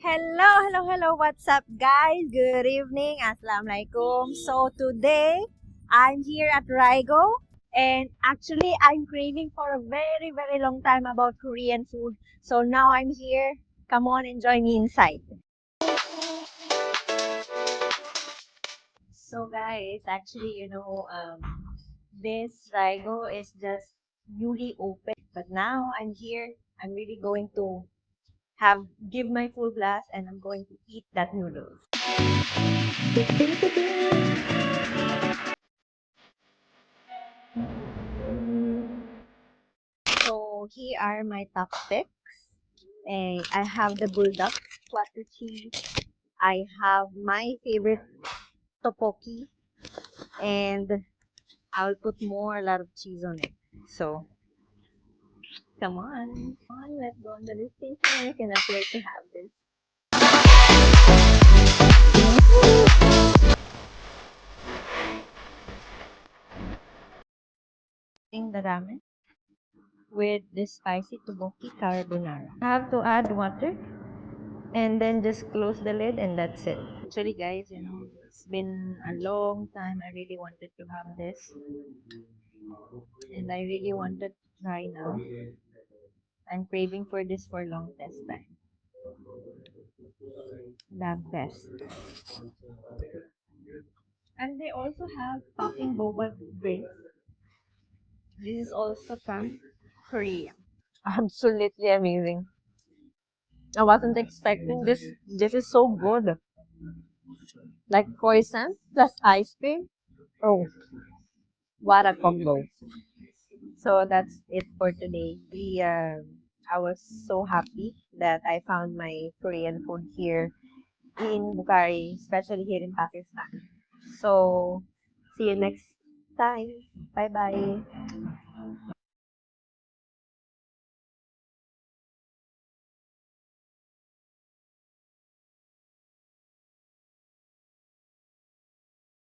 Hello, hello, hello. What's up, guys? Good evening. Assalamualaikum. So today, I'm here at Raigo, and actually, I'm craving for a very, very long time about Korean food. So now I'm here. Come on and join me inside. So, guys, actually, this Raigo is just newly open, but now I'm here. I'm really going to give my full blast, and I'm going to eat that noodles. So here are my top picks. I have the bulldog water cheese. I have my favorite tteokbokki, and I'll put a lot of cheese on it. So let's go on the listing. I cannot wait to have this. In the ramen with the spicy tteokbokki carbonara. I have to add water and then just close the lid, and that's it. Actually, guys, it's been a long time. I really wanted to have this, and I really wanted to try now. I'm craving for this for long test time. The best. And they also have popping boba drinks. This is also from Korea. Absolutely amazing. I wasn't expecting this. This is so good. Like croissant plus ice cream. Oh, what a combo. So that's it for today. I was so happy that I found my Korean food here in Bukhari, especially here in Pakistan. So see you next time. Bye bye.